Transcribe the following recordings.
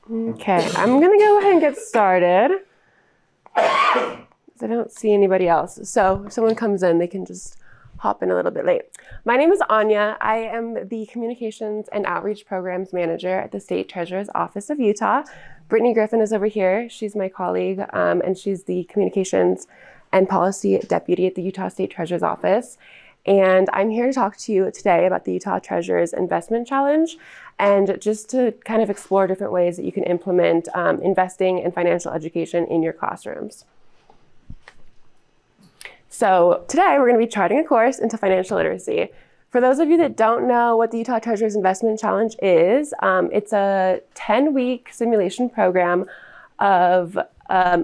Okay, I'm gonna go ahead and get started. I don't see anybody else. So if someone comes in, they can just hop in a little bit late. My name is Anya. I am the Communications and Outreach Programs Manager at the State Treasurer's Office of Utah. Brittany Griffin is over here. She's my colleague, and she's the Communications and Policy Deputy at the Utah State Treasurer's Office. And I'm here to talk to you today about the Utah Treasurer's Investment Challenge and just to kind of explore different ways that you can implement investing and financial education in your classrooms. So today we're going to be charting a course into financial literacy. For those of you that don't know what the Utah Treasurer's Investment Challenge is, it's a 10-week simulation program of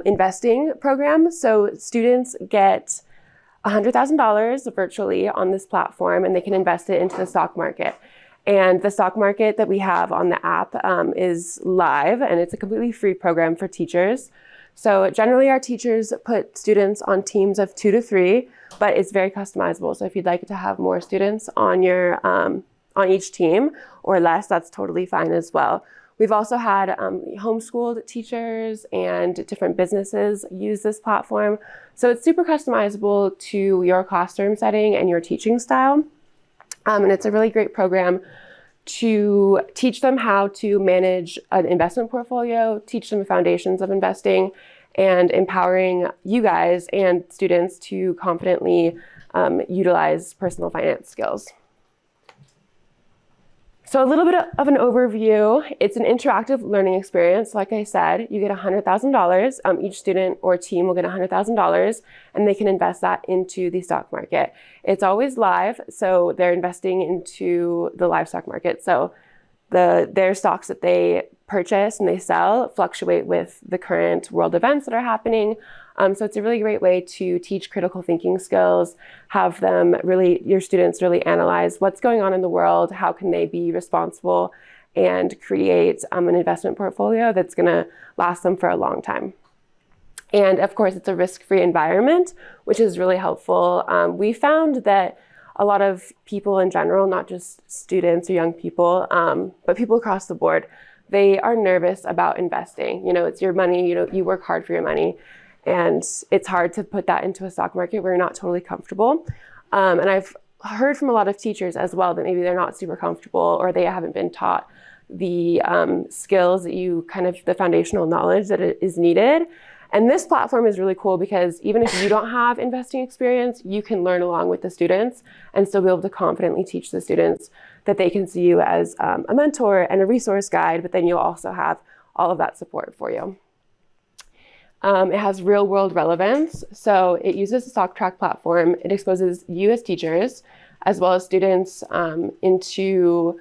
investing program. So students get $100,000 virtually on this platform, and they can invest it into the stock market. And the stock market that we have on the app is live, and it's a completely free program for teachers. So generally our teachers put students on teams of 2 to 3, but it's very customizable. So if you'd like to have more students on your on each team or less, that's totally fine as well. We've also had homeschooled teachers and different businesses use this platform. So it's super customizable to your classroom setting and your teaching style. And it's a really great program to teach them how to manage an investment portfolio, teach them the foundations of investing, and empowering you guys and students to confidently utilize personal finance skills. So a little bit of an overview. It's an interactive learning experience. Like I said, you get $100,000. Each student or team will get $100,000, and they can invest that into the stock market. It's always live, so they're investing into the live stock market. So their stocks that they purchase and they sell fluctuate with the current world events that are happening. So it's a really great way to teach critical thinking skills, have them your students really analyze what's going on in the world, how can they be responsible and create an investment portfolio that's gonna last them for a long time. And of course, it's a risk-free environment, which is really helpful. We found that a lot of people in general, not just students or young people, but people across the board, they are nervous about investing. You know, it's your money, you work hard for your money. And it's hard to put that into a stock market where you're not totally comfortable. And I've heard from a lot of teachers as well that maybe they're not super comfortable or they haven't been taught the skills that the foundational knowledge that is needed. And this platform is really cool because even if you don't have investing experience, you can learn along with the students and still be able to confidently teach the students that they can see you as a mentor and a resource guide, but then you'll also have all of that support for you. It has real world relevance. So it uses the StockTrack platform. It exposes you as teachers, as well as students, into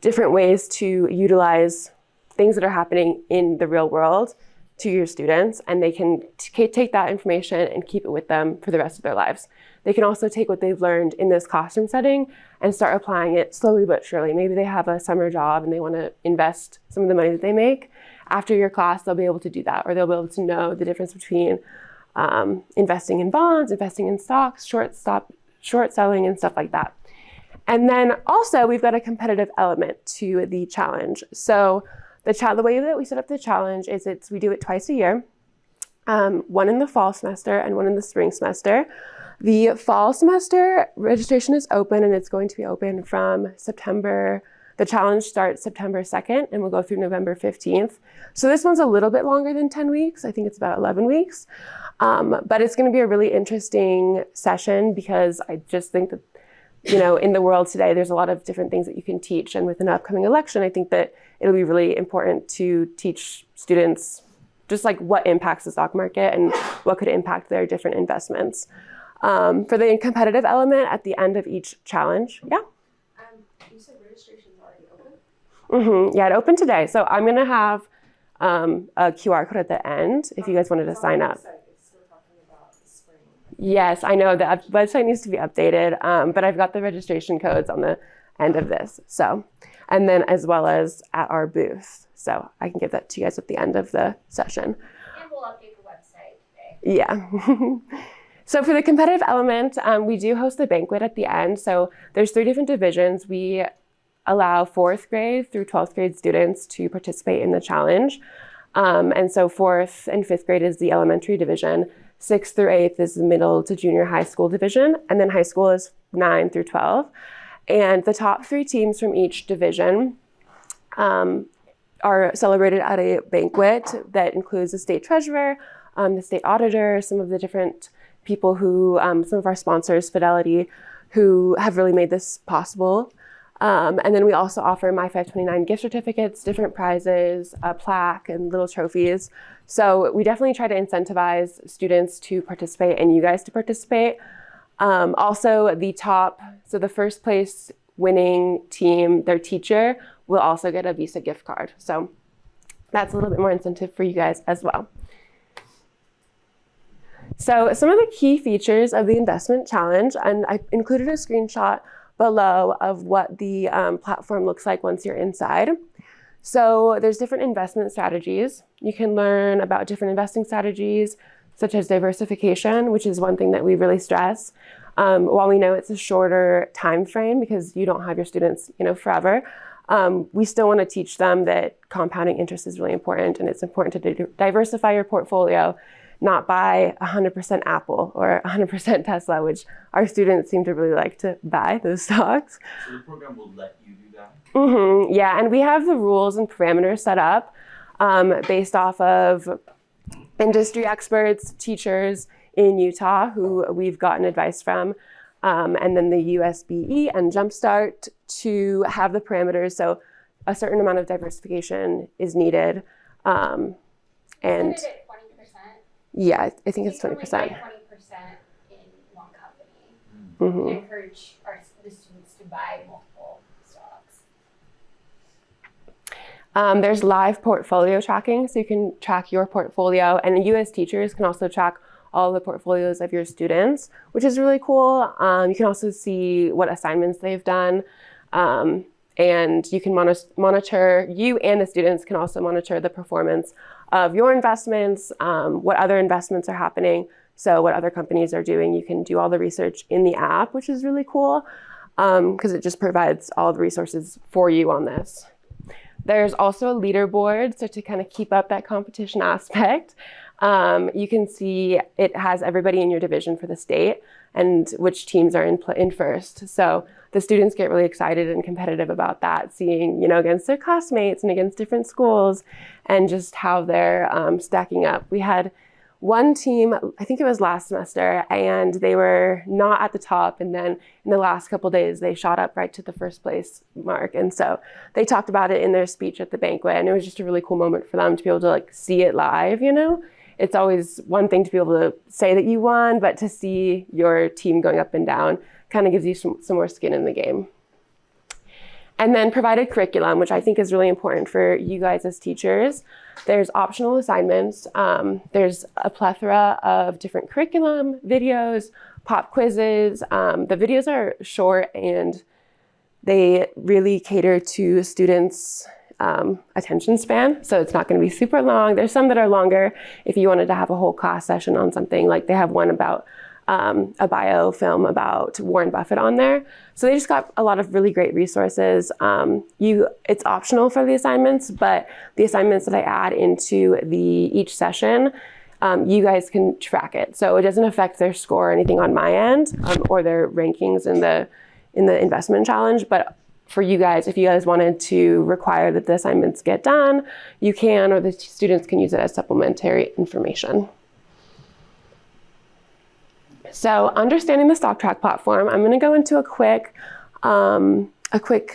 different ways to utilize things that are happening in the real world to your students. And they can take that information and keep it with them for the rest of their lives. They can also take what they've learned in this classroom setting and start applying it slowly but surely. Maybe they have a summer job and they want to invest some of the money that they make. After your class, they'll be able to do that, or they'll be able to know the difference between investing in bonds, investing in stocks, short selling, and stuff like that. And then also, we've got a competitive element to the challenge. So the way that we set up the challenge is we do it twice a year, one in the fall semester and one in the spring semester. The fall semester registration is open, and it's going to be open from September. The challenge starts September 2nd and will go through November 15th. So this one's a little bit longer than 10 weeks. I think it's about 11 weeks. But it's going to be a really interesting session because I just think that, in the world today, there's a lot of different things that you can teach. And with an upcoming election, I think that it'll be really important to teach students just like what impacts the stock market and what could impact their different investments. For the competitive element at the end of each challenge, yeah? You said registration's already open? Yeah, it opened today. So I'm going to have a QR code at the end if you guys wanted to sign up. It's still talking about the spring. Yes, I know the website needs to be updated, but I've got the registration codes on the end of this. So, and then as well as at our booth. So I can give that to you guys at the end of the session. And we'll update the website today. Yeah. So for the competitive element, we do host the banquet at the end. So there's 3 different divisions. We allow 4th grade through 12th grade students to participate in the challenge. And so 4th and 5th grade is the elementary division. 6th through 8th is the middle to junior high school division. And then high school is 9 through 12. And the top 3 teams from each division are celebrated at a banquet that includes the state treasurer, the state auditor, some of the different people who, some of our sponsors, Fidelity, who have really made this possible. And then we also offer My 529 gift certificates, different prizes, a plaque, and little trophies. So we definitely try to incentivize students to participate and you guys to participate. Also, so the first place winning team, their teacher, will also get a Visa gift card. So that's a little bit more incentive for you guys as well. So some of the key features of the investment challenge, and I included a screenshot below of what the platform looks like once you're inside. So there's different investment strategies. You can learn about different investing strategies, such as diversification, which is one thing that we really stress. While we know it's a shorter time frame because you don't have your students, forever, we still want to teach them that compounding interest is really important, and it's important to diversify your portfolio, not buy 100% Apple or 100% Tesla, which our students seem to really like to buy those stocks. So the program will let you do that? Yeah, and we have the rules and parameters set up based off of industry experts, teachers in Utah who we've gotten advice from, and then the USBE and Jumpstart to have the parameters. So a certain amount of diversification is needed. And Is it at 20%? yeah, I think it's 20%. We can only buy 20% in one company. We encourage the students to buy multiple stocks. There's live portfolio tracking, so you can track your portfolio, and US teachers can also track all the portfolios of your students, which is really cool. You can also see what assignments they've done, and you can monitor, you and the students can also monitor the performance of your investments, what other investments are happening, so what other companies are doing. You can do all the research in the app, which is really cool, because it just provides all the resources for you on this. There's also a leaderboard, so to kind of keep up that competition aspect. You can see it has everybody in your division for the state and which teams are in first. So the students get really excited and competitive about that, seeing, against their classmates and against different schools and just how they're stacking up. We had one team, I think it was last semester, and they were not at the top. And then in the last couple of days, they shot up right to the first place mark. And so they talked about it in their speech at the banquet. And it was just a really cool moment for them to be able to see it live, It's always one thing to be able to say that you won, but to see your team going up and down kind of gives you some more skin in the game. And then provided curriculum, which I think is really important for you guys as teachers. There's optional assignments. There's a plethora of different curriculum, videos, pop quizzes. The videos are short and they really cater to students' attention span. So it's not going to be super long. There's some that are longer if you wanted to have a whole class session on something. Like they have one about a bio film about Warren Buffett on there. So they just got a lot of really great resources. It's optional for the assignments, but the assignments that I add into each session, you guys can track it. So it doesn't affect their score or anything on my end, or their rankings in the investment challenge. But for you guys, if you guys wanted to require that the assignments get done, you can, or the students can use it as supplementary information. So understanding the StockTrack platform, I'm going to go into a quick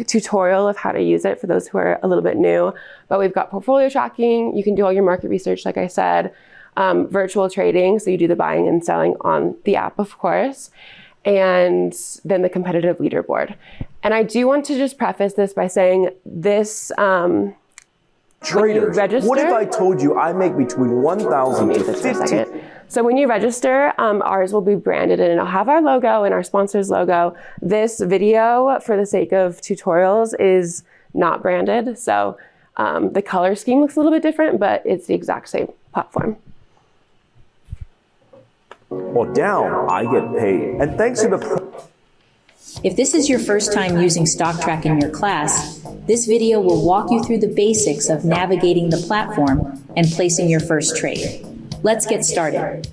tutorial of how to use it for those who are a little bit new. But we've got portfolio tracking. You can do all your market research, like I said, virtual trading. So you do the buying and selling on the app, of course, and then the competitive leaderboard. And I do want to just preface this by saying this, traders, what if I told you I make between 1,000 to 15? So when you register, ours will be branded and it'll have our logo and our sponsor's logo. This video, for the sake of tutorials, is not branded. So the color scheme looks a little bit different, but it's the exact same platform. Well, down, I get paid. And thanks to the If this is your first time using StockTrack in your class, this video will walk you through the basics of navigating the platform and placing your first trade. Let's get started.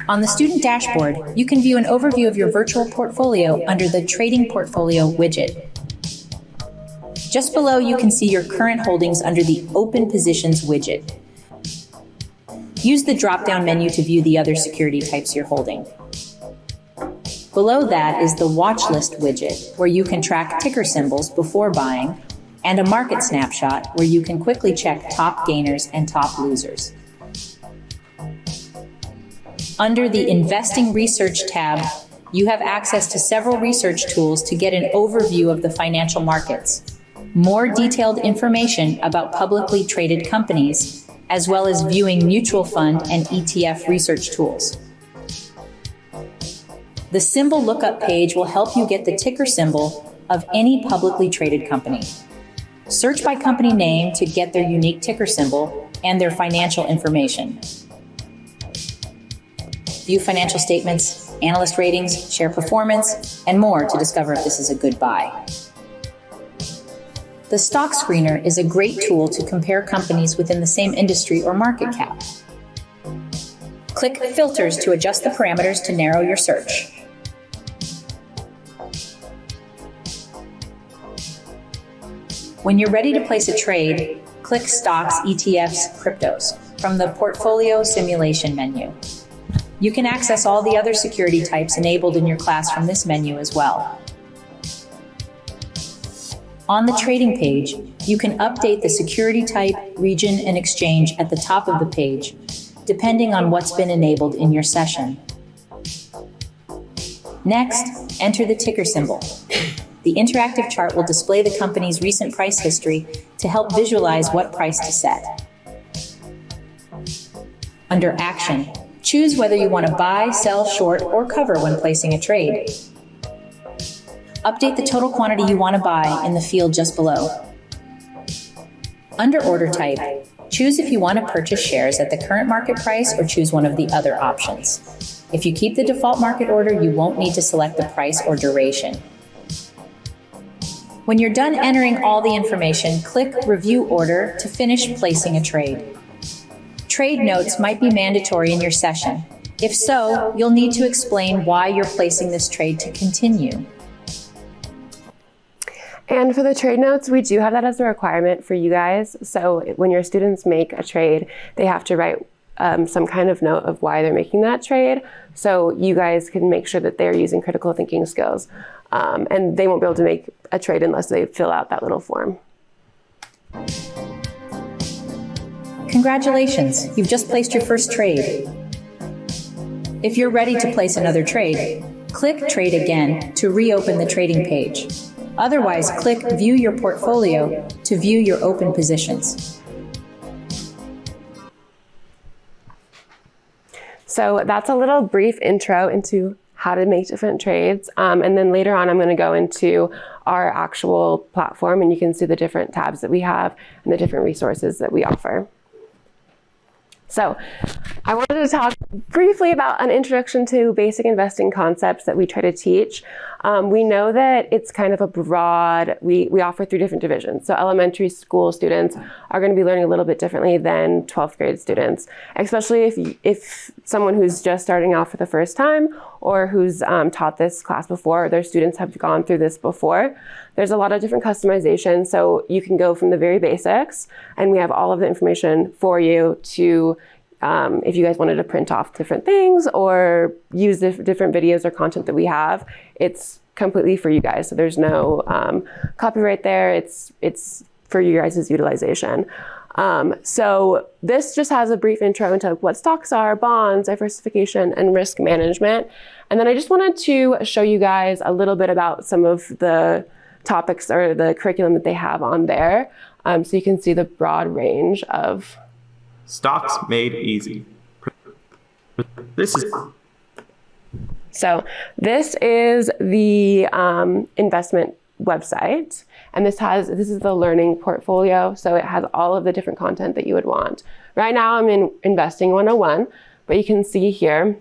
On the student dashboard, you can view an overview of your virtual portfolio under the Trading Portfolio widget. Just below, you can see your current holdings under the Open Positions widget. Use the drop-down menu to view the other security types you're holding. Below that is the Watch List widget, where you can track ticker symbols before buying, and a market snapshot, where you can quickly check top gainers and top losers. Under the Investing Research tab, you have access to several research tools to get an overview of the financial markets, more detailed information about publicly traded companies, as well as viewing mutual fund and ETF research tools. The symbol lookup page will help you get the ticker symbol of any publicly traded company. Search by company name to get their unique ticker symbol and their financial information. View financial statements, analyst ratings, share performance, and more to discover if this is a good buy. The Stock Screener is a great tool to compare companies within the same industry or market cap. Click Filters to adjust the parameters to narrow your search. When you're ready to place a trade, click Stocks, ETFs, Cryptos from the Portfolio Simulation menu. You can access all the other security types enabled in your class from this menu as well. On the trading page, you can update the security type, region, and exchange at the top of the page, depending on what's been enabled in your session. Next, enter the ticker symbol. The interactive chart will display the company's recent price history to help visualize what price to set. Under Action, choose whether you want to buy, sell, short, or cover when placing a trade. Update the total quantity you want to buy in the field just below. Under Order Type, choose if you want to purchase shares at the current market price or choose one of the other options. If you keep the default market order, you won't need to select the price or duration. When you're done entering all the information, click Review Order to finish placing a trade. Trade notes might be mandatory in your session. If so, you'll need to explain why you're placing this trade to continue. And for the trade notes, we do have that as a requirement for you guys. So when your students make a trade, they have to write some kind of note of why they're making that trade. So you guys can make sure that they're using critical thinking skills. And they won't be able to make a trade unless they fill out that little form. Congratulations, you've just placed your first trade. If you're ready to place another trade, click Trade Again to reopen the trading page. Otherwise, click View Your Portfolio to view your open positions. So that's a little brief intro into how to make different trades. And then later on, I'm going to go into our actual platform and you can see the different tabs that we have and the different resources that we offer. So I wanted to talk briefly about an introduction to basic investing concepts that we try to teach. We know that it's kind of a broad, we offer 3 different divisions. So elementary school students are going to be learning a little bit differently than 12th grade students, especially if someone who's just starting out for the first time or who's taught this class before, or their students have gone through this before. There's a lot of different customization, so you can go from the very basics, and we have all of the information for you to, if you guys wanted to print off different things or use the different videos or content that we have, it's completely for you guys. So there's no copyright there. It's for you guys' utilization. So this just has a brief intro into what stocks are, bonds, diversification, and risk management. And then I just wanted to show you guys a little bit about some of the topics or the curriculum that they have on there. So you can see the broad range of Stocks Made Easy. This is the investment website, and this is the learning portfolio, so it has all of the different content that you would want. Right now I'm in Investing 101, but you can see here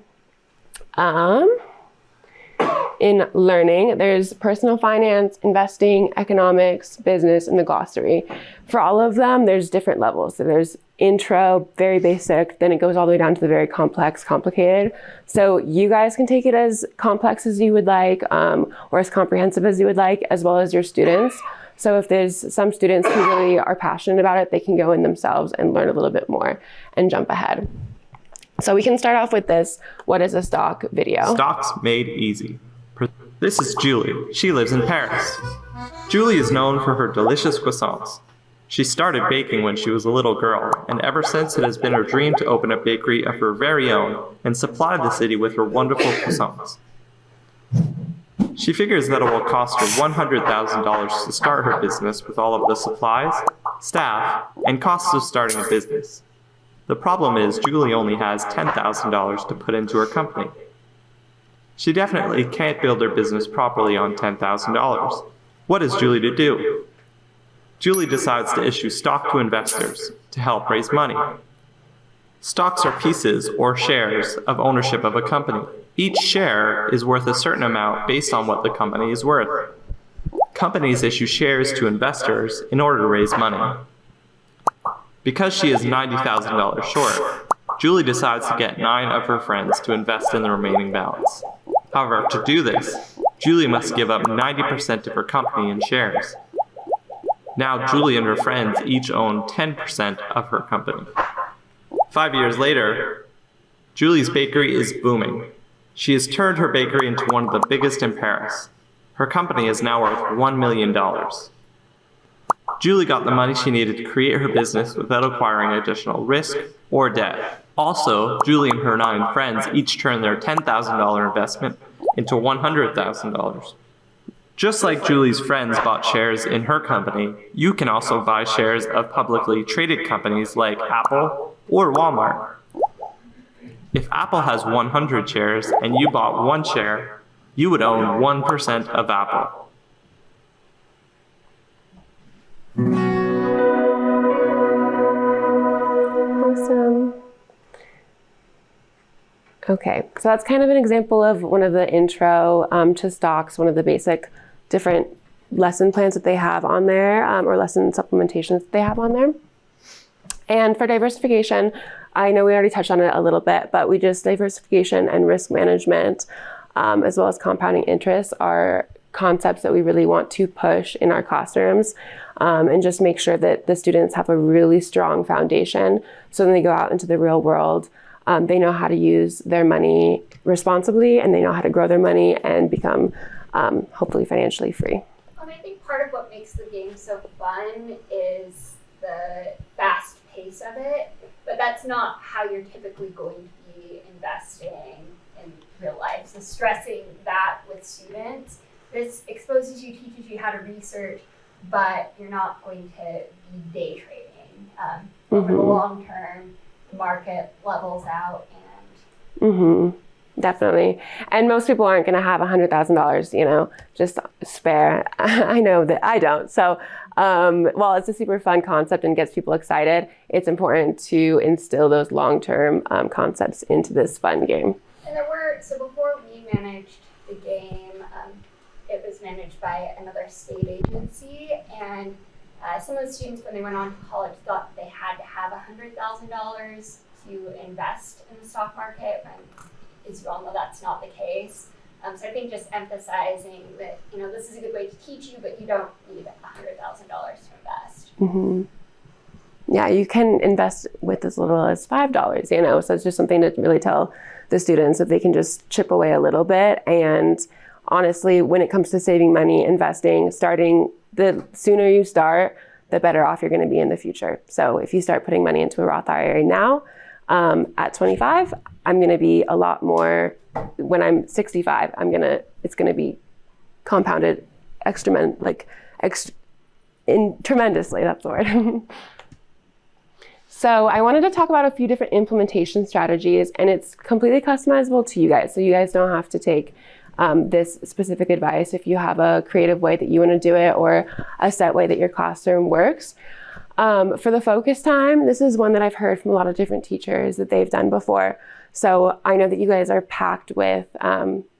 in learning. There's personal finance, investing, economics, business, and the glossary. For all of them, there's different levels. So there's intro, very basic, then it goes all the way down to the very complex, complicated. So you guys can take it as complex as you would like, or as comprehensive as you would like, as well as your students. So if there's some students who really are passionate about it, they can go in themselves and learn a little bit more and jump ahead. So we can start off with this, what is a stock video? Stocks Made Easy. This is Julie. She lives in Paris. Julie is known for her delicious croissants. She started baking when she was a little girl, and ever since it has been her dream to open a bakery of her very own and supply the city with her wonderful croissants. She figures that it will cost her $100,000 to start her business with all of the supplies, staff, and costs of starting a business. The problem is Julie only has $10,000 to put into her company. She definitely can't build her business properly on $10,000. What is Julie to do? Julie decides to issue stock to investors to help raise money. Stocks are pieces or shares of ownership of a company. Each share is worth a certain amount based on what the company is worth. Companies issue shares to investors in order to raise money. Because she is $90,000 short, Julie decides to get 9 of her friends to invest in the remaining balance. However, to do this, Julie must give up 90% of her company in shares. Now Julie and her friends each own 10% of her company. 5 years later, Julie's bakery is booming. She has turned her bakery into one of the biggest in Paris. Her company is now worth $1 million. Julie got the money she needed to create her business without acquiring additional risk or debt. Also, Julie and her 9 friends each turned their $10,000 investment into $100,000. Just like Julie's friends bought shares in her company, you can also buy shares of publicly traded companies like Apple or Walmart. If Apple has 100 shares and you bought 1 share, you would own 1% of Apple. Awesome. Okay, so that's kind of an example of one of the intro to stocks, one of the basic different lesson plans that they have on there, or lesson supplementations that they have on there. And for diversification, I know we already touched on it a little bit, but we just diversification and risk management, as well as compounding interest, are concepts that we really want to push in our classrooms, and just make sure that the students have a really strong foundation. So when they go out into the real world, they know how to use their money responsibly, and they know how to grow their money and become hopefully financially free. I think part of what makes the game so fun is the fast pace of it, but that's not how you're typically going to be investing in real life. So stressing that with students, this exposes you, teaches you how to research, but you're not going to be day trading. Over the long term, the market levels out and Definitely. And most people aren't going to have $100,000, just spare. I know that I don't. So while it's a super fun concept and gets people excited, it's important to instill those long-term concepts into this fun game. And so before we managed the game, it was managed by another state agency, and some of the students, when they went on to college, thought they had to have $100,000 to invest in the stock market, when, as you all know, that's not the case. So I think just emphasizing that, this is a good way to teach you, but you don't need $100,000 to invest. Yeah, you can invest with as little as $5, so it's just something to really tell the students that they can just chip away a little bit. And honestly, when it comes to saving money, investing, starting, the sooner you start, the better off you're going to be in the future. So if you start putting money into a Roth IRA now, at 25, I'm going to be a lot more. When I'm 65, it's going to be compounded tremendously. That's the word. So I wanted to talk about a few different implementation strategies, and it's completely customizable to you guys. So you guys don't have to take this specific advice if you have a creative way that you want to do it or a set way that your classroom works. For the focus time, this is one that I've heard from a lot of different teachers that they've done before. So I know that you guys are packed with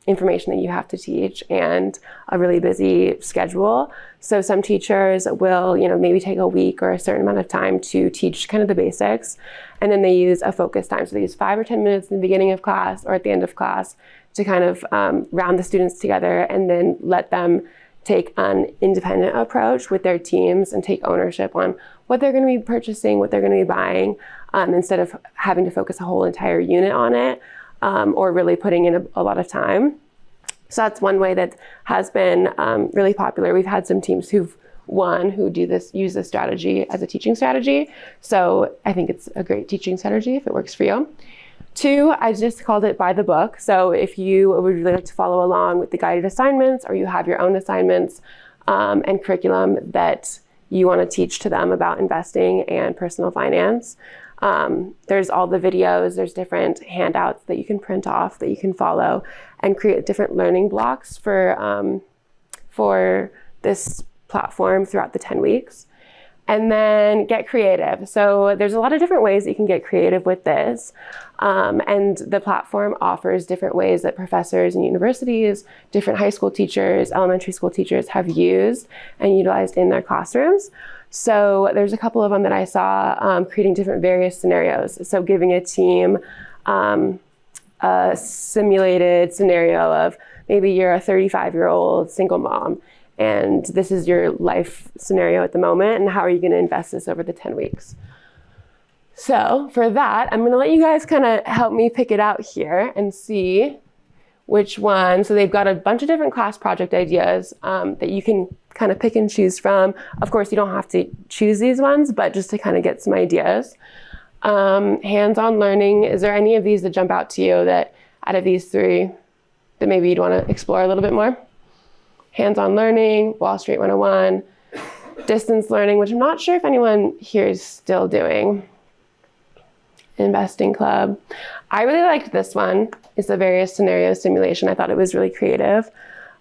information that you have to teach and a really busy schedule. So some teachers will, maybe take a week or a certain amount of time to teach kind of the basics. And then they use a focus time. So they use 5 or 10 minutes in the beginning of class or at the end of class to kind of round the students together and then let them take an independent approach with their teams and take ownership on what they're going to be purchasing, what they're going to be buying, instead of having to focus a whole entire unit on it. Or really putting in a lot of time. So that's one way that has been really popular. We've had some teams who use this strategy as a teaching strategy. So I think it's a great teaching strategy if it works for you. 2, I just called it by the book. So if you would really like to follow along with the guided assignments, or you have your own assignments and curriculum that you want to teach to them about investing and personal finance, there's all the videos, there's different handouts that you can print off that you can follow and create different learning blocks for this platform throughout the 10 weeks. And then get creative. So there's a lot of different ways that you can get creative with this. And the platform offers different ways that professors and universities, different high school teachers, elementary school teachers have used and utilized in their classrooms. So there's a couple of them that I saw creating different various scenarios. So giving a team a simulated scenario of maybe you're a 35-year-old single mom, and this is your life scenario at the moment, and how are you going to invest this over the 10 weeks? So for that, I'm going to let you guys kind of help me pick it out here and see which one. So they've got a bunch of different class project ideas that you can kind of pick and choose from. Of course, you don't have to choose these ones, but just to kind of get some ideas. Hands-on learning, is there any of these that jump out to you that out of these 3 that maybe you'd want to explore a little bit more? Hands-on learning, Wall Street 101, distance learning, which I'm not sure if anyone here is still doing. Investing Club. I really liked this one. It's a various scenario simulation. I thought it was really creative.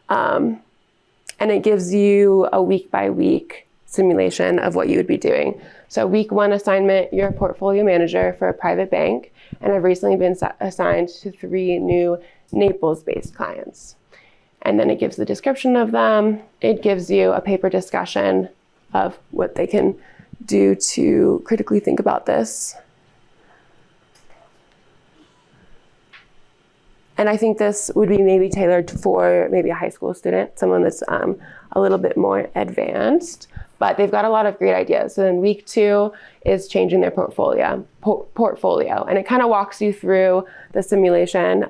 And it gives you a week-by-week simulation of what you would be doing. So week 1 assignment, you're a portfolio manager for a private bank, and I've recently been assigned to 3 new Naples-based clients. And then it gives the description of them. It gives you a paper discussion of what they can do to critically think about this. And I think this would be maybe tailored for maybe a high school student, someone that's a little bit more advanced, but they've got a lot of great ideas. So then week 2 is changing their portfolio. And it kind of walks you through the simulation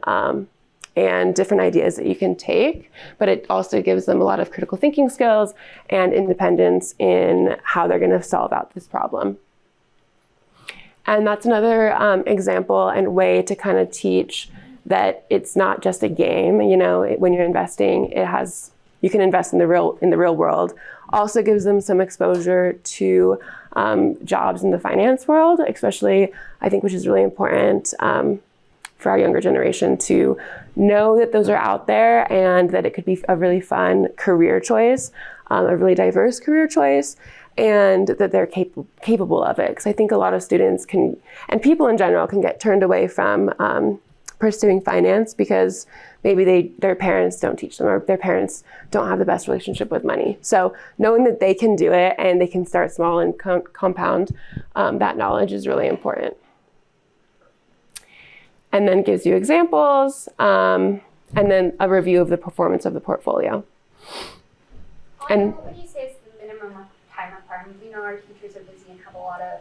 and different ideas that you can take, but it also gives them a lot of critical thinking skills and independence in how they're going to solve out this problem. And that's another example and way to kind of teach that it's not just a game. When you're investing, you can invest in the real world. Also gives them some exposure to jobs in the finance world, especially I think, which is really important for our younger generation to know that those are out there and that it could be a really fun career choice, a really diverse career choice, and that they're capable of it. Because I think a lot of students can, and people in general, can get turned away from pursuing finance because maybe their parents don't teach them, or their parents don't have the best relationship with money. So knowing that they can do it and they can start small and compound that knowledge is really important. And then gives you examples, and then a review of the performance of the portfolio. And what would you say is the minimum time requirement? We know our teachers are busy and have a lot of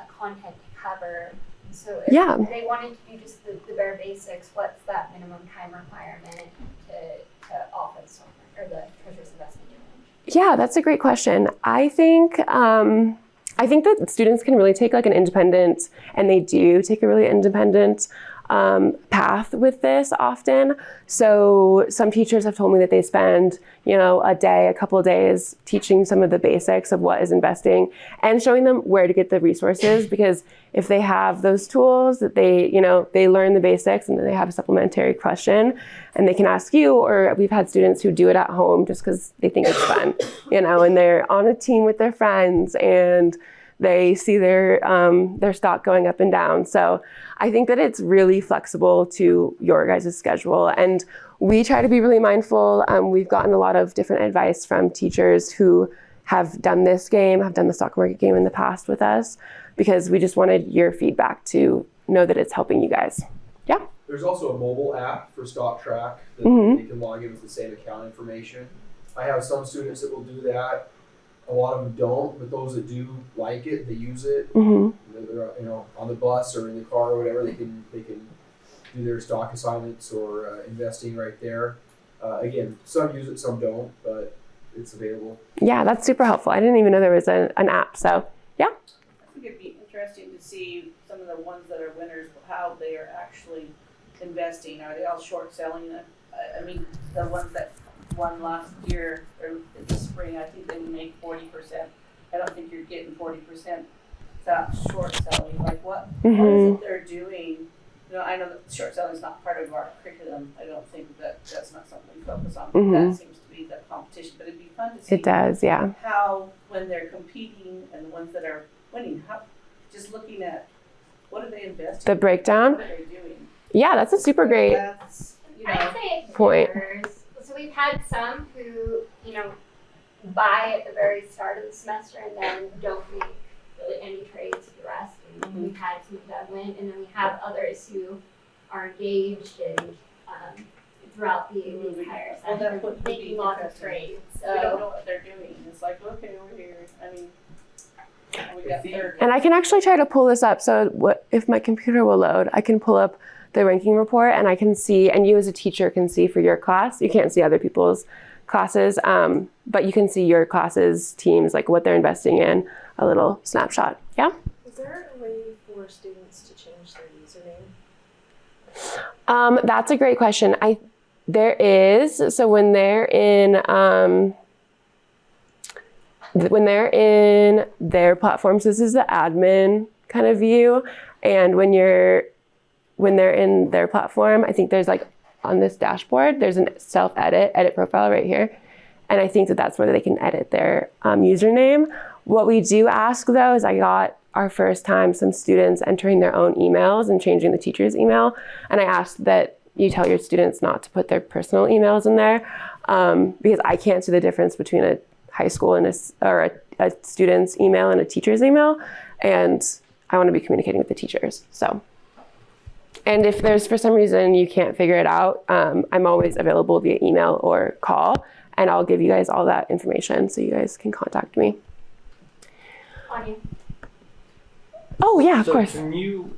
content to cover. So if they wanted to do just the bare basics, what's that minimum time requirement to offer the software or the Treasurer's Investment Challenge? Yeah, that's a great question. I think that students can really take like an independent, and they do take a really independent path with this often. So some teachers have told me that they spend, a couple of days teaching some of the basics of what is investing and showing them where to get the resources, because if they have those tools that they learn the basics and then they have a supplementary question and they can ask you, or we've had students who do it at home just because they think it's fun, and they're on a team with their friends and they see their stock going up and down. So I think that it's really flexible to your guys' schedule. And we try to be really mindful. We've gotten a lot of different advice from teachers who have done this game, have done the stock market game in the past with us, because we just wanted your feedback to know that it's helping you guys. Yeah. There's also a mobile app for Stock Track that they can log in with the same account information. I have some students that will do that. A lot of them don't, but those that do like it, they use it. They're, on the bus or in the car or whatever, they can do their stock assignments or investing right there. Again, some use it, some don't, but it's available. Yeah, that's super helpful. I didn't even know there was an app. So yeah. I think it'd be interesting to see some of the ones that are winners, how they are actually investing. Are they all short selling it? I mean, the ones that won last year or in the spring, I think they make 40%. I don't think you're getting 40% that short selling. Like what is it they're doing? I know that short selling is not part of our curriculum. I don't think that's not something we focus on. But that seems to be the competition. But it'd be fun to see. It does, yeah. How when they're competing and the ones that are winning, just looking at what are they investing? The breakdown. What are they doing? Yeah, that's a super great I'd say point. So we've had some who, buy at the very start of the semester and then don't make really any trades for the rest. And we've had some of them win, and then we have others who are engaged and throughout the entire session making lots of trades. So we don't know what they're doing. It's like, okay, we're here. I mean, we got third. And I can actually try to pull this up. So if my computer will load, I can pull up the ranking report and I can see, and you as a teacher can see for your class. You can't see other people's classes, but you can see your class's teams, like what they're investing in, a little snapshot. Yeah? Is there a way for students to change their username? That's a great question. There is. So when they're in their platforms, this is the admin kind of view, and when they're in their platform, I think there's like on this dashboard, there's a edit profile right here. And I think that's where they can edit their username. What we do ask though, is I got our first time some students entering their own emails and changing the teacher's email. And I asked that you tell your students not to put their personal emails in there because I can't see the difference between a high school and a student's email and a teacher's email. And I want to be communicating with the teachers, so. And if there's, for some reason, you can't figure it out, I'm always available via email or call, and I'll give you guys all that information so you guys can contact me. Anya. Oh, yeah, of So course. Can you,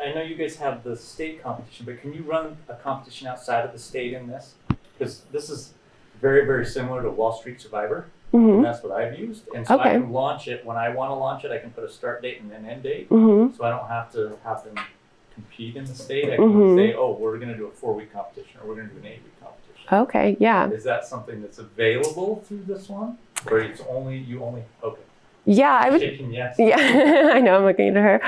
I know you guys have the state competition, but can you run a competition outside of the state in this? Because this is very, very similar to Wall Street Survivor, and that's what I've used. And so I can launch it, when I want to launch it, I can put a start date and an end date, so I don't have to have them compete in the state. I can say, oh, we're going to do a 4-week competition, or we're going to do an 8-week competition. Okay, yeah. Is that something that's available through this one? Or it's okay. Yeah, I would. Shaking yes. Yeah, I know, I'm looking at her.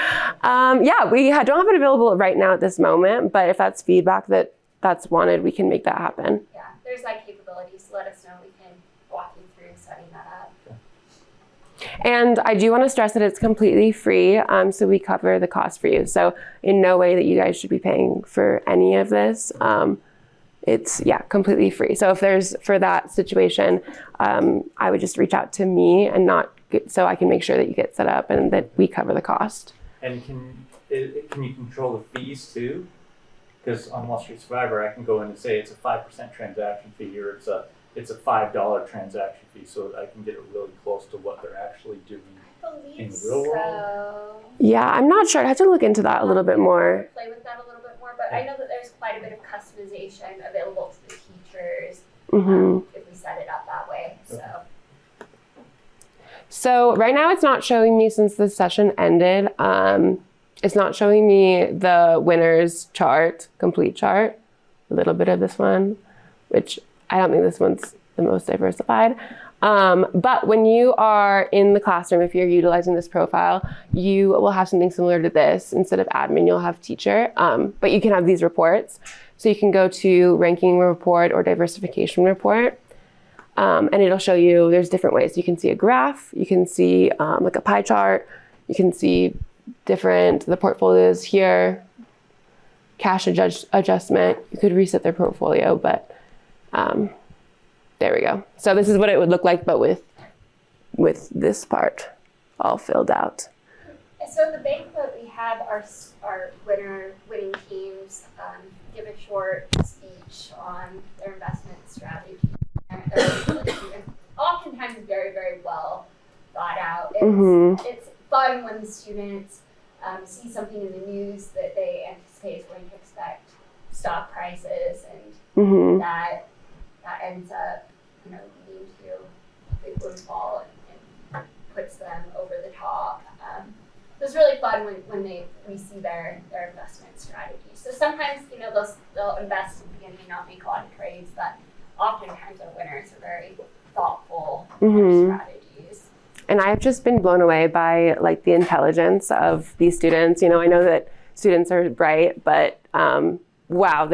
Yeah, we don't have it available right now at this moment, but if that's feedback that's wanted, we can make that happen. Yeah, there's that capability, so let us know. We can walk you through setting that up. And I do want to stress that it's completely free, so we cover the cost for you. So in no way that you guys should be paying for any of this. It's, completely free. So if there's, for that situation, I would just reach out to me and so I can make sure that you get set up and that we cover the cost. And can you control the fees too? Because on Wall Street Survivor, I can go in and say it's a 5% transaction fee, or it's a $5 transaction fee, so that I can get it really close to what they're actually doing in the real world. Yeah, I'm not sure. I have to look into that a little bit more. Play with that a little bit more, but I know that there's quite a bit of customization available to the teachers if we set it up that way. So right now it's not showing me, since the session ended, it's not showing me the winners chart, complete chart, a little bit of this one, which I don't think this one's the most diversified. But when you are in the classroom, if you're utilizing this profile, you will have something similar to this. Instead of admin, you'll have teacher, but you can have these reports. So you can go to ranking report or diversification report, and it'll show you, there's different ways. You can see a graph, you can see like a pie chart, you can see the portfolios here. cash adjustment. You could reset their portfolio, but there we go. So this is what it would look like, but with this part all filled out. So the banquet, we have our winning teams give a short speech on their investment strategy. Oftentimes very, very well thought out. It's fun when the students see something in the news that they anticipate is going to expect stock prices, and that ends up, leading to a big windfall and puts them over the top. So it's really fun when we see their investment strategy. So sometimes, they'll invest in the beginning and not make a lot of trades, but oftentimes our winners are very thoughtful in their strategies. And I've just been blown away by like the intelligence of these students. I know that students are bright, but wow,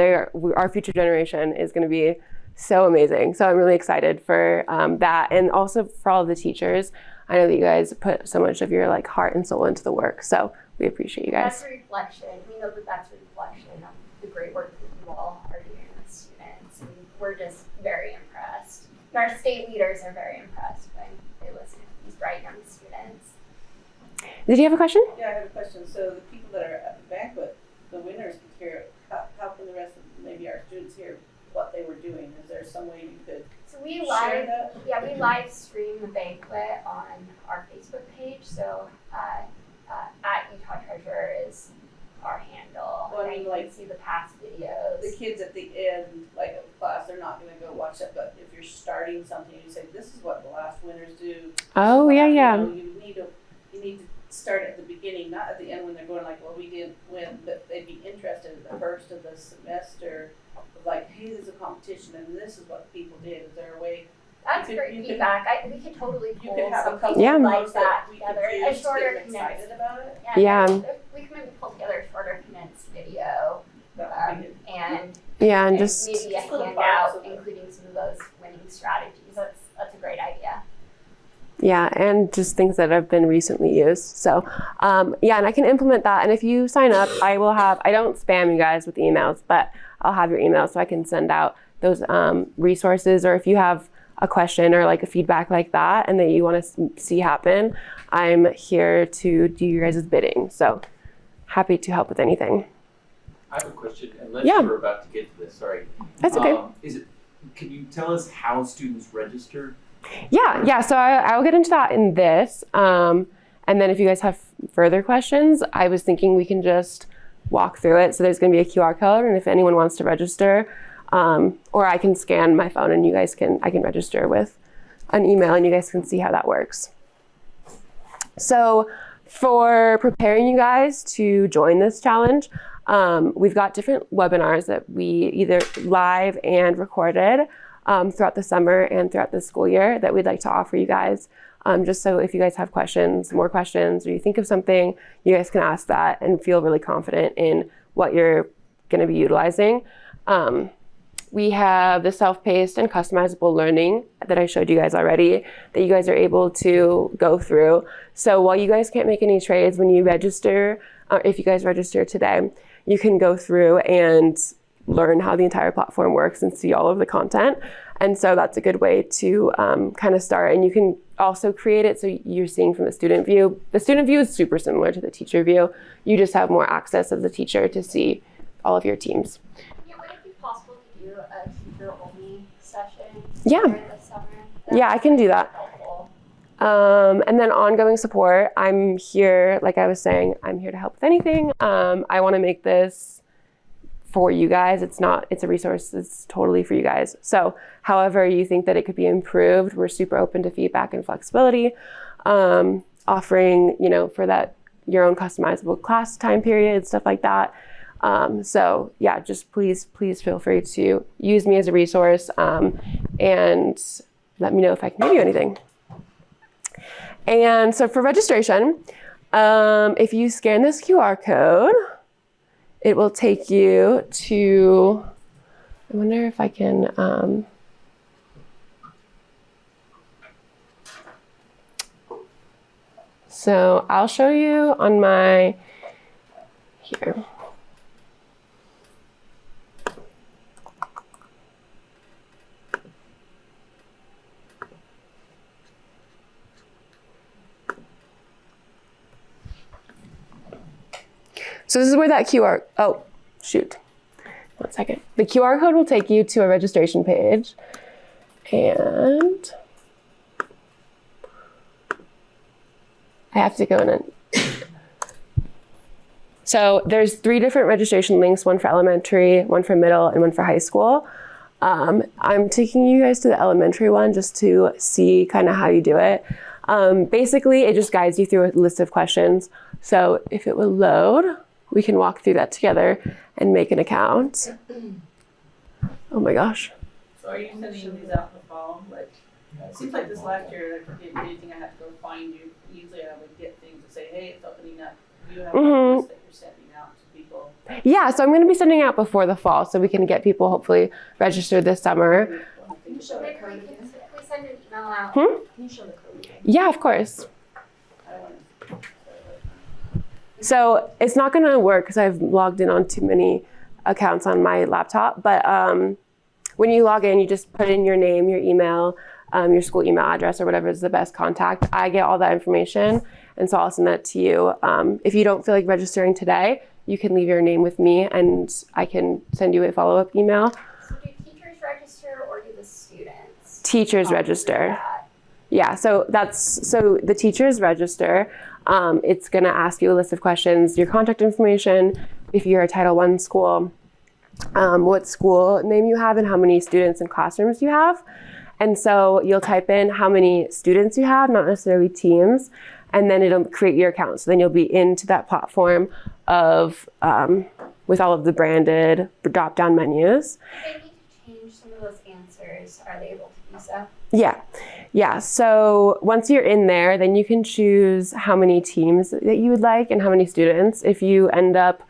our future generation is going to be so amazing. So I'm really excited for that, and also for all of the teachers. I know that you guys put so much of your like heart and soul into the work, so we appreciate you guys. That's a reflection. We know that that's a reflection of the great work that you all are doing with students, and we're just very impressed. And our state leaders are very impressed when they listen to these bright young students. Did you have a question? Yeah, I have a question. So the people that are at the banquet, the winners can hear, how can the rest of maybe our students hear what they were doing? Is there some way you could share that? We live stream the banquet on our Facebook page. So at Utah Treasure is our handle. Well, and you can see the past videos. The kids at the end, like of class, they're not going to go watch that. But if you're starting something, you say, "This is what the last winners do." Oh yeah. You need to start at the beginning, not at the end when they're going like, "Well, we didn't win," but they'd be interested in the first of the semester. Like, hey, there's a competition, and this is what people did. Is there a way? That's great feedback. We could totally pull something like that together. A shorter condensed. About it. Yeah. We can maybe pull together a shorter condensed video, and just maybe a handout including some of those winning strategies. That's a great idea. Yeah, and just things that have been recently used. So, and I can implement that. And if you sign up, I don't spam you guys with emails, but I'll have your email so I can send out those resources. Or if you have a question or like a feedback like that and that you want to see happen, I'm here to do your guys' bidding. So happy to help with anything. I have a question, unless you're about to get to this, sorry. That's okay. Can you tell us how students register? Yeah. So I'll get into that in this. And then if you guys have further questions, I was thinking we can just walk through it. So there's going to be a QR code, and if anyone wants to register, or I can scan my phone and I can register with an email and you guys can see how that works. So for preparing you guys to join this challenge, we've got different webinars that we either live and recorded throughout the summer and throughout the school year that we'd like to offer you guys. Just so if you guys have more questions, or you think of something, you guys can ask that and feel really confident in what you're going to be utilizing. We have the self-paced and customizable learning that I showed you guys already that you guys are able to go through. So while you guys can't make any trades, when you register, if you guys register today, you can go through and learn how the entire platform works and see all of the content. And so that's a good way to kind of start. And you can also create it so you're seeing from the student view. The student view is super similar to the teacher view. You just have more access as a teacher to see all of your teams. Yeah, would it be possible to do a teacher-only session during the summer? Yeah, I can do that. Helpful. And then ongoing support. I'm here, like I was saying, I'm here to help with anything. I want to make this for you guys. It's a resource that's totally for you guys. So however you think that it could be improved, we're super open to feedback and flexibility, offering, for that, your own customizable class time period, stuff like that. So yeah, just please feel free to use me as a resource, and let me know if I can give you anything. And so for registration, if you scan this QR code, it will take you to, I wonder if I can, so I'll show you on my, here. So this is where that oh, shoot. 1 second. The QR code will take you to a registration page. And I have to go in and so there's 3 different registration links, one for elementary, one for middle, and one for high school. I'm taking you guys to the elementary one just to see kind of how you do it. Basically, it just guides you through a list of questions. So if it will load, we can walk through that together and make an account. Oh my gosh. So are you sending these out in the fall? Like, it seems like this last year, I forget anything I had to go find you. Usually I would get things to say, hey, it's opening up. Do you have a list that you're sending out to people? Yeah, so I'm going to be sending out before the fall so we can get people hopefully registered this summer. Can you show the code again? Can we send an email out? Can you show the code again? Yeah, of course. So it's not going to work because I've logged in on too many accounts on my laptop. But when you log in, you just put in your name, your email, your school email address, or whatever is the best contact. I get all that information, and so I'll send that to you. If you don't feel like registering today, you can leave your name with me, and I can send you a follow-up email. So do teachers register or do the students? Teachers register. Yeah, so the teachers register. It's going to ask you a list of questions, your contact information, if you're a Title I school, what school name you have, and how many students and classrooms you have. And so you'll type in how many students you have, not necessarily teams, and then it'll create your account. So then you'll be into that platform of with all of the branded drop-down menus. If they need to change some of those answers, are they able to do so? Yeah. So once you're in there, then you can choose how many teams that you would like and how many students. If you end up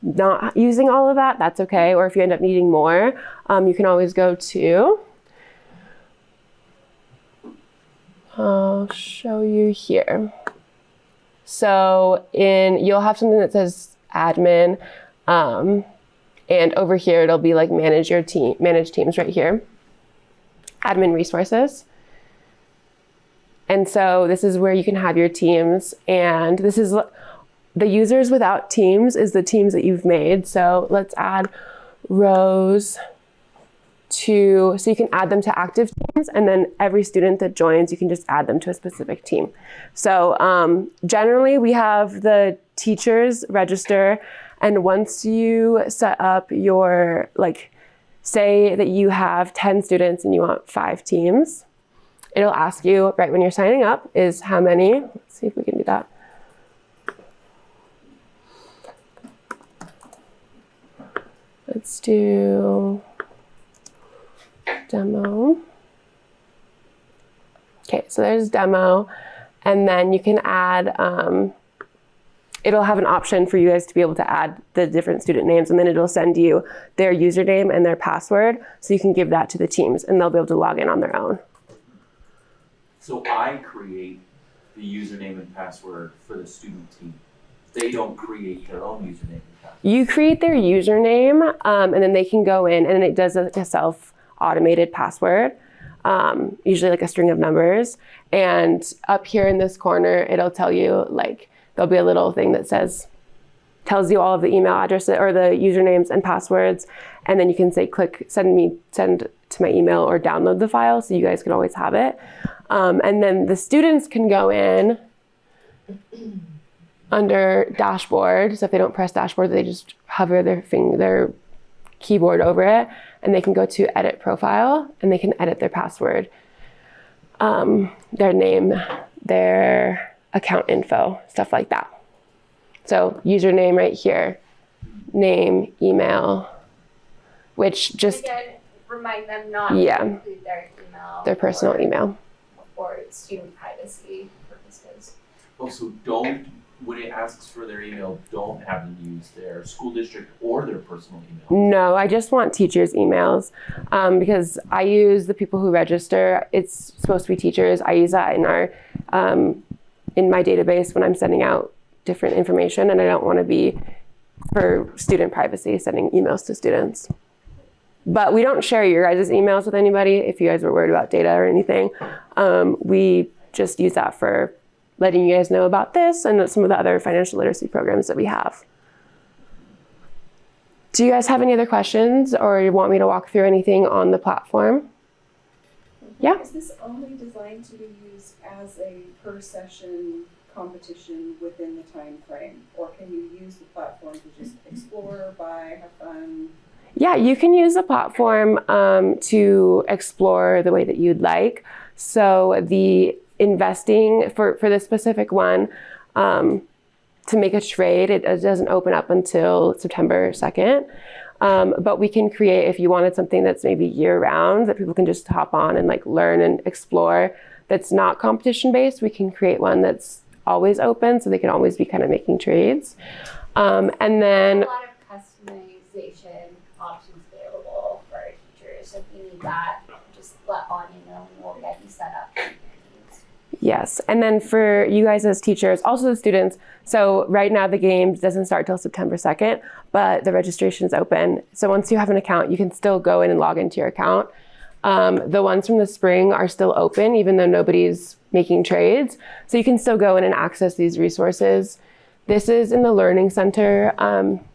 not using all of that, that's okay. Or if you end up needing more, you can always go to, I'll show you here. So you'll have something that says admin, and over here it'll be like manage teams right here. Admin resources. And so this is where you can have your teams, and this is the users without teams is the teams that you've made. So let's add rows so you can add them to active teams, and then every student that joins, you can just add them to a specific team. So generally we have the teachers register, and once you set up your, say that you have 10 students and you want 5 teams, it'll ask you right when you're signing up is how many. Let's see if we can do that. Let's do demo. Okay, so there's demo, and then you can add, it'll have an option for you guys to be able to add the different student names, and then it'll send you their username and their password, so you can give that to the teams, and they'll be able to log in on their own. So I create the username and password for the student team. They don't create their own username and password. You create their username, and then they can go in, and it does a self-automated password, usually like a string of numbers. And up here in this corner, it'll tell you, there'll be a little thing that tells you all of the email addresses or the usernames and passwords, and then you can say click send to my email or download the file, so you guys can always have it. And then the students can go in under dashboard. So if they don't press dashboard, they just hover their keyboard over it, and they can go to edit profile, and they can edit their password, their name, their account info, stuff like that. So username right here, name, email, which just again, remind them not to include their email, their personal email, for student privacy purposes. Also, when it asks for their email, don't have them use their school district or their personal email. No, I just want teachers' emails, because I use the people who register. It's supposed to be teachers. I use that in my database when I'm sending out different information, and I don't want to be, for student privacy, sending emails to students. But we don't share your guys' emails with anybody if you guys were worried about data or anything. We just use that for letting you guys know about this and some of the other financial literacy programs that we have. Do you guys have any other questions or you want me to walk through anything on the platform? Yeah. Is this only designed to be used as a per session competition within the time frame? Or can you use the platform to just explore, buy, have fun? Yeah, you can use the platform to explore the way that you'd like. So the investing for this specific one, to make a trade, it doesn't open up until September 2nd. But we can create, if you wanted something that's maybe year round, that people can just hop on and like learn and explore, that's not competition based, we can create one that's always open so they can always be kind of making trades. And then a lot of customization options available for our teachers. So if you need that, just let Anya know and we'll get you set up. yes, and then for you guys as teachers, also the students, so right now the game doesn't start till September 2nd, but the registration is open. So once you have an account, you can still go in and log into your account. The ones from the spring are still open, even though nobody's making trades. So you can still go in and access these resources. This is in the Learning Center.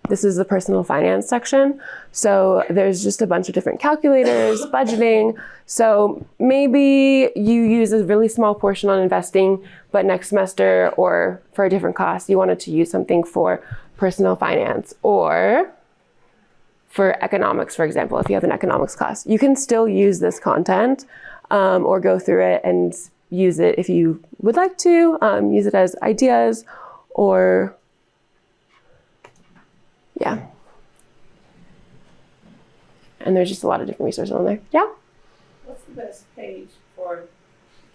This is the personal finance section. So there's just a bunch of different calculators, budgeting. So maybe you use a really small portion on investing, but next semester or for a different class, you wanted to use something for personal finance or for economics, for example, if you have an economics class. You can still use this content or go through it and use it if you would like to, use it as ideas or, yeah. And there's just a lot of different resources on there. Yeah? What's the best page for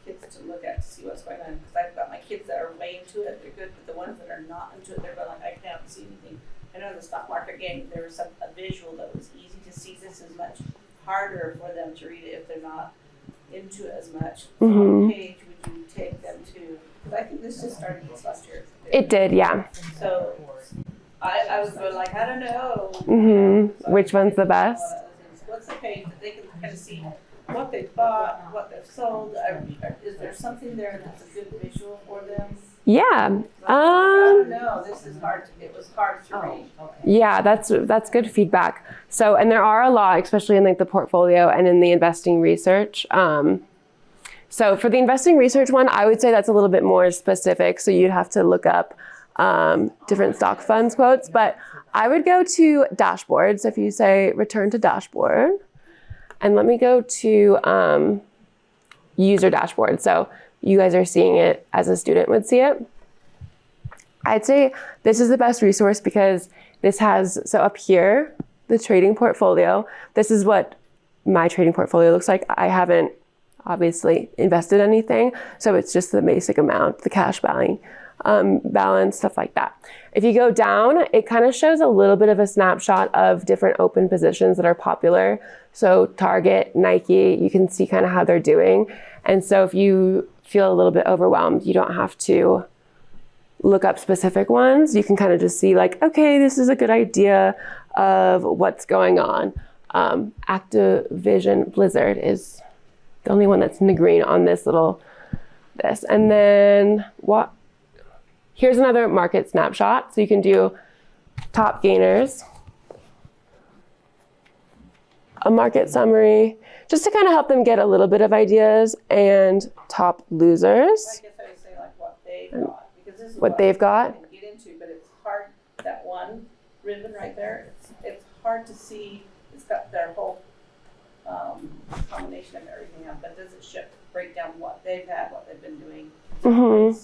kids to look at to see what's going on? Because I've got my kids that are way into it, they're good, but the ones that are not into it, they're going like, I can't see anything. I know in the stock market game, there was a visual that was easy to see. This is much harder for them to read it if they're not into it as much. Mm-hmm. What page would you take them to? Because I think this just started this last year. It did, yeah. So I was going like, I don't know. Mm-hmm. So Which one's the best? What's the page that they can kind of see what they've bought, what they've sold? Is there something there that's a good visual for them? Yeah. I don't know. This is hard. It was hard to read. Yeah, that's good feedback. So, and there are a lot, especially in like the portfolio and in the investing research. So for the investing research one, I would say that's a little bit more specific. So you'd have to look up different stock funds quotes, but I would go to dashboards. If you say return to dashboard, and let me go to user dashboard. So you guys are seeing it as a student would see it. I'd say this is the best resource because this has, so up here, the trading portfolio. This is what my trading portfolio looks like. I haven't obviously invested anything, so it's just the basic amount, the cash balance, stuff like that. If you go down, it kind of shows a little bit of a snapshot of different open positions that are popular. So Target, Nike, you can see kind of how they're doing. And so if you feel a little bit overwhelmed, you don't have to look up specific ones. You can kind of just see like, okay, this is a good idea of what's going on. Activision Blizzard is the only one that's in the green on this. And then here's another market snapshot. So you can do top gainers, a market summary, just to kind of help them get a little bit of ideas, and top losers. I guess I would say like what they've got, because this is what they've got. I can get into, but it's hard. That one ribbon right there, it's hard to see. It's got their whole combination of everything up, but does it break down what they've had, what they've been doing? Mm-hmm.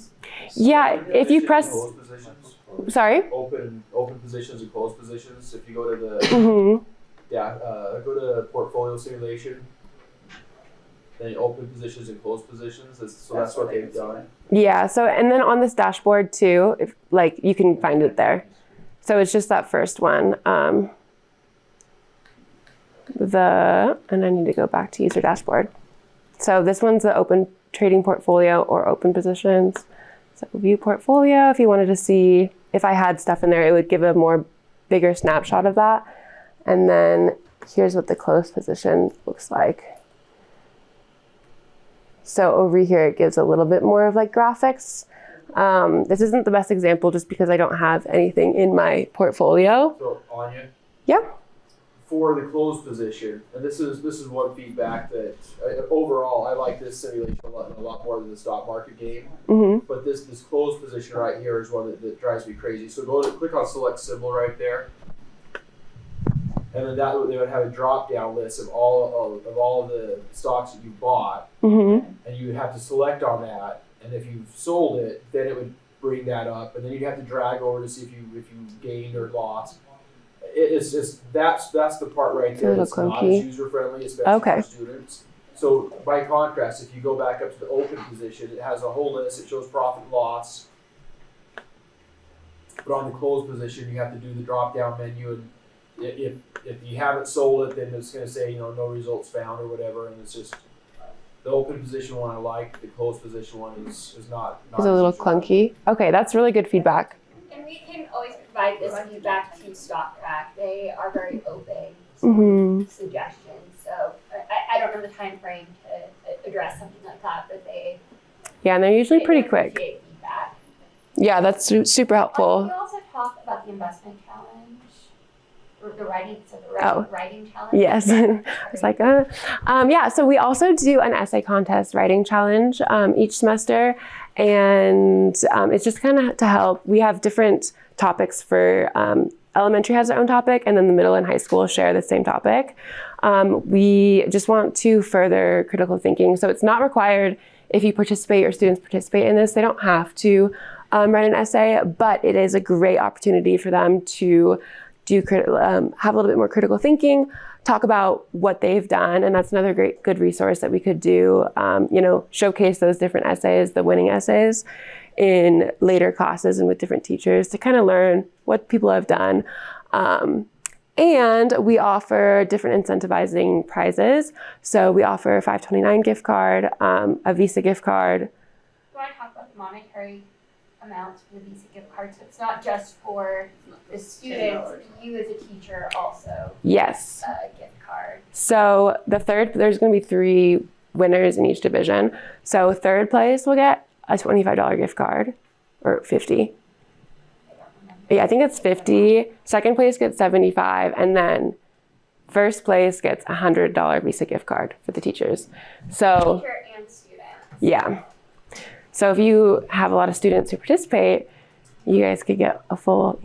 Yeah, if you press. Closed positions. Sorry. Open positions and closed positions. If you go to the Mm-hmm. go to portfolio simulation. Then open positions and closed positions. So that's what they've done. Yeah. So, and then on this dashboard too, if like you can find it there. So it's just that first one. And I need to go back to user dashboard. So this one's the open trading portfolio or open positions. So view portfolio. If you wanted to see if I had stuff in there, it would give a more bigger snapshot of that. And then here's what the closed position looks like. So over here, it gives a little bit more of like graphics. This isn't the best example just because I don't have anything in my portfolio. So Anya, Yeah. For the closed position, and this is one feedback that overall I like this simulation a lot more than the stock market game. Mm-hmm. But this closed position right here is one that drives me crazy. So click on select symbol right there, and then they would have a drop down list of all of the stocks that you bought, Mm-hmm. and you would have to select on that. And if you've sold it, then it would bring that up, and then you'd have to drag over to see if you gained or lost. It's just that's the part right there that's not as user friendly, especially for students. So by contrast, if you go back up to the open position, it has a whole list. It shows profit and loss. But on the closed position, you have to do the drop down menu, and if you haven't sold it, then it's going to say no results found or whatever. And it's just the open position one I like. The closed position one is not. It's a little clunky. Okay, that's really good feedback. And we can always provide this feedback to StockTrack. They are very open to suggestions. So I don't know the time frame to address something like that, but and they're usually pretty quick. Appreciate feedback. Yeah, that's super helpful. Can you also talk about the investment challenge? Or the writing challenge? Yes. I was like, yeah, so we also do an essay contest writing challenge each semester. And it's just kind of to help. We have different topics for elementary has their own topic, and then the middle and high school share the same topic. We just want to further critical thinking. So it's not required if you participate or students participate in this. They don't have to write an essay, but it is a great opportunity for them to have a little bit more critical thinking, talk about what they've done, and that's another good resource that we could do. Showcase those different essays, the winning essays, in later classes and with different teachers to kind of learn what people have done. And we offer different incentivizing prizes. So we offer a $5.29 gift card, a Visa gift card. Do you want to talk about the monetary amounts for the Visa gift card? So it's not just for the students, you as a teacher also. Yes. A gift card. So there's going to be 3 winners in each division. So third place will get a $25 gift card, or 50. Yeah, I think it's 50. Second place gets 75, and then first place gets a $100 Visa gift card for the teachers. So teacher and student. Yeah. So if you have a lot of students who participate, you guys could get a full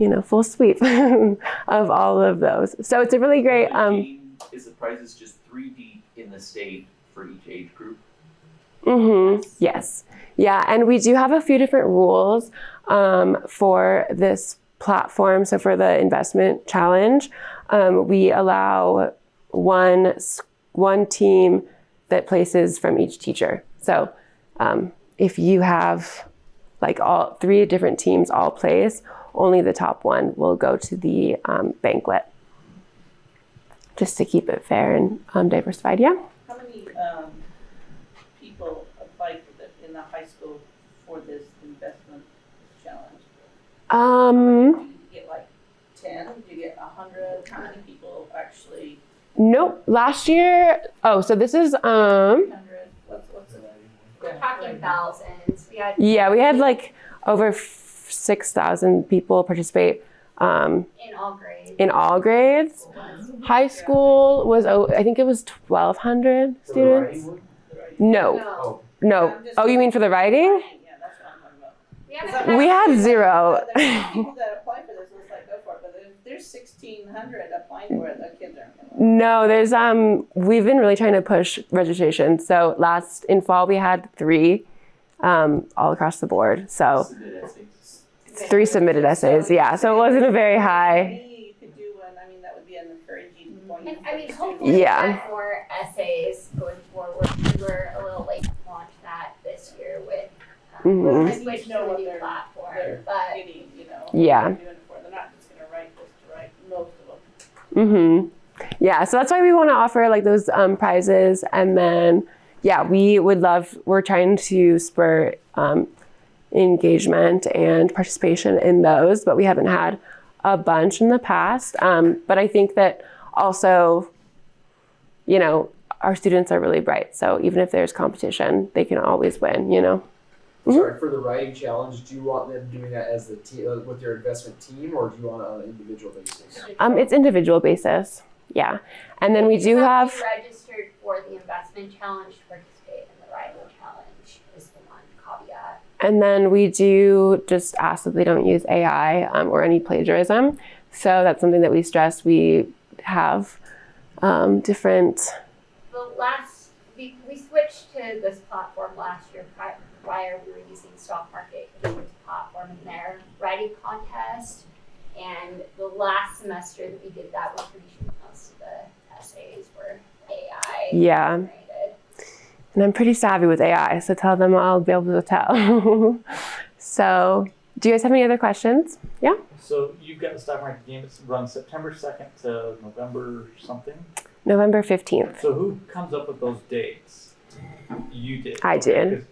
sweep of all of those. So it's a really great. Is the prizes just 3 deep in the state for each age group? Mm-hmm. Yes. Yeah, and we do have a few different rules for this platform. So for the investment challenge, we allow one team that places from each teacher. So if you have all 3 different teams all place, only the top one will go to the banquet. Just to keep it fair and diversified, yeah. How many people applied in the high school for this investment challenge? Do you get 10? Do you get 100? How many people actually? Nope. Last year. Oh, so this is 100. What's it? We're talking thousands. We had over 6,000 people participate. In all grades. In all grades. High school was, I think it was 1,200 students. No. Oh, you mean for the writing? Yeah, that's what I'm talking about. We had 0. People that apply for this, let's go for it. But if there's 1,600 applying for it, the kids aren't going to. No, there's we've been really trying to push registration. So in fall we had 3 all across the board. So 3 submitted essays. Yeah, so it wasn't a very high. You could do one. I mean, that would be an encouraging point. And hopefully we have more essays going forward. We were a little late to launch that this year with switch to a new platform. But getting, yeah. Doing it for. They're not just going to write this to write most of them. Mm-hmm. Yeah, so that's why we want to offer those prizes, and then we're trying to spur engagement and participation in those, but we haven't had a bunch in the past. But I think that also, our students are really bright, so even if there's competition, they can always win. Sorry, for the writing challenge, do you want them doing that as the team with their investment team, or do you want it on an individual basis? It's individual basis. Yeah. And then we do You have, to be registered for the investment challenge to participate in the writing challenge is the one caveat. and then we do just ask that they don't use AI or any plagiarism. So that's something that we stress. We have different. We switched to this platform last year. Prior, we were using Stock Market Games platform in their writing contest. And the last semester that we did that, we're pretty sure most of the essays were AI generated. And I'm pretty savvy with AI, so tell them I'll be able to tell. So, do you guys have any other questions? Yeah? So you've got the stock market game. It's run September 2nd to November something? November 15th. So who comes up with those dates? You did. I did.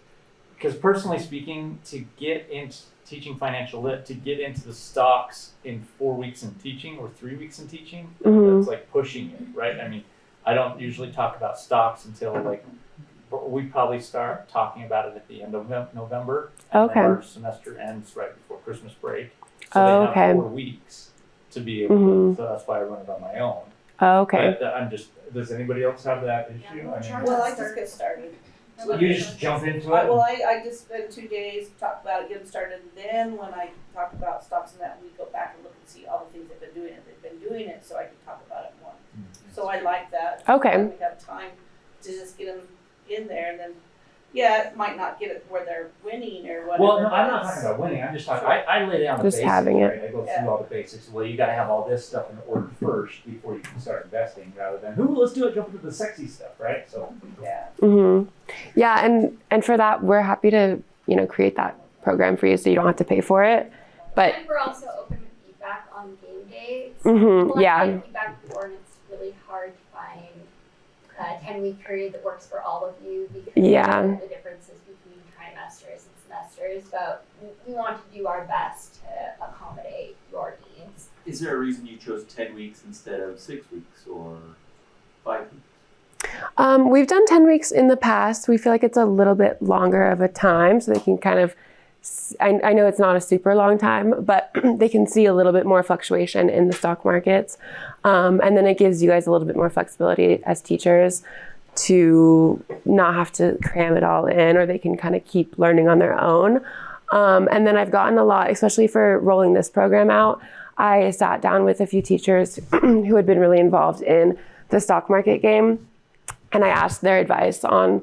Because personally speaking, to get into teaching financial lit, to get into the stocks in 4 weeks in teaching or 3 weeks in teaching, that's like pushing it, right? I mean, I don't usually talk about stocks until like, we probably start talking about it at the end of November. And then our semester ends right before Christmas break. So they have 4 weeks to be able to, so that's why I run it on my own. But I'm just, does anybody else have that issue? Well, I just get started. You just jump into it? Well, I just spend 2 days, talk about it, get them started, and then when I talk about stocks and that, we go back and look and see all the things they've been doing, and they've been doing it, so I can talk about it more. So I like that. Okay. We have time to just get them in there, and then, yeah, it might not get it where they're winning or whatever. Well, no, I'm not talking about winning. I'm just talking. I lay down the just basics. Having it. Right? I go through all the basics. Well, you got to have all this stuff in order first before you can start investing, rather than let's do it. Jump into the sexy stuff, right? So yeah. Yeah, and for that, we're happy to create that program for you, so you don't have to pay for it. But and we're also open to feedback on game days. Yeah. Feedback before, and it's really hard to find a 10-week period that works for all of you because of the differences between trimesters and semesters. But we want to do our best to accommodate your needs. Is there a reason you chose 10 weeks instead of 6 weeks or 5 weeks? We've done 10 weeks in the past. We feel like it's a little bit longer of a time, so they can kind of, I know it's not a super long time, but they can see a little bit more fluctuation in the stock markets. And then it gives you guys a little bit more flexibility as teachers to not have to cram it all in, or they can kind of keep learning on their own. And then I've gotten a lot, especially for rolling this program out, I sat down with a few teachers who had been really involved in the stock market game, and I asked their advice on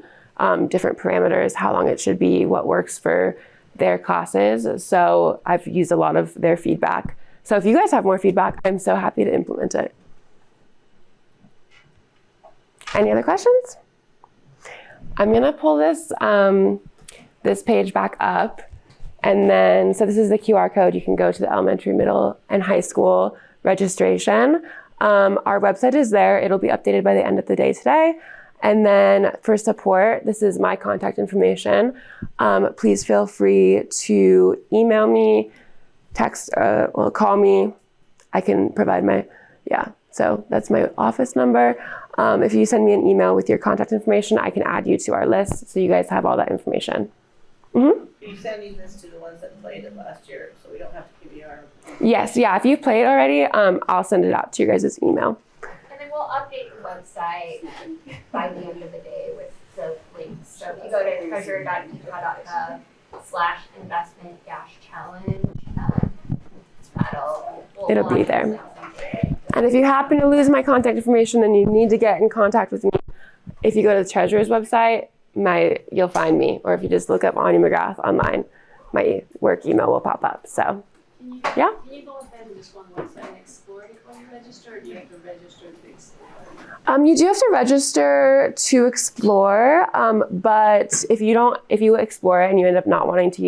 different parameters, how long it should be, what works for their classes. So I've used a lot of their feedback. So if you guys have more feedback, I'm so happy to implement it. Any other questions? I'm gonna pull this page back up. And then, so this is the QR code. You can go to the elementary, middle, and high school registration. Our website is there. It'll be updated by the end of the day today. And then for support, this is my contact information. Please feel free to email me, text, call me. I can provide so that's my office number. If you send me an email with your contact information, I can add you to our list so you guys have all that information. Are you sending this to the ones that played it last year, so we don't have to give you our... Yes, yeah, if you've played already, I'll send it out to you guys' email. And then we'll update the website by the end of the day with the links. So if you go to treasure.utah.gov/investment-challenge, it'll be there. And if you happen to lose my contact information and you need to get in contact with me, if you go to the Treasurer's website, you'll find me. Or if you just look up Anya McGrath online, my work email will pop up. So, yeah. Can you go ahead and just one website and explore before you register, or do you have to register to explore? You do have to register to explore, but if you explore it and you end up not wanting to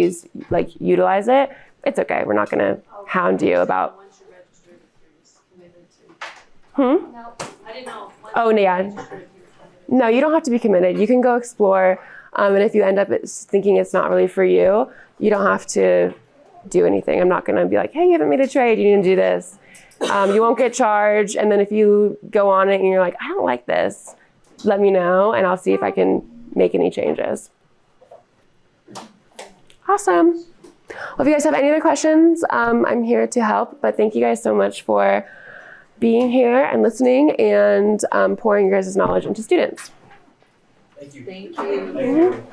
utilize it, it's okay. We're not gonna hound you about. Once you're registered, if you're just committed to. No, I didn't know. Oh, yeah. No, you don't have to be committed. You can go explore, and if you end up thinking it's not really for you, you don't have to do anything. I'm not gonna be like, hey, you haven't made a trade, you need to do this. You won't get charged, and then if you go on it and you're like, I don't like this, let me know, and I'll see if I can make any changes. Awesome. Well, if you guys have any other questions, I'm here to help. But thank you guys so much for being here and listening and pouring your guys' knowledge into students. Thank you. Thank you.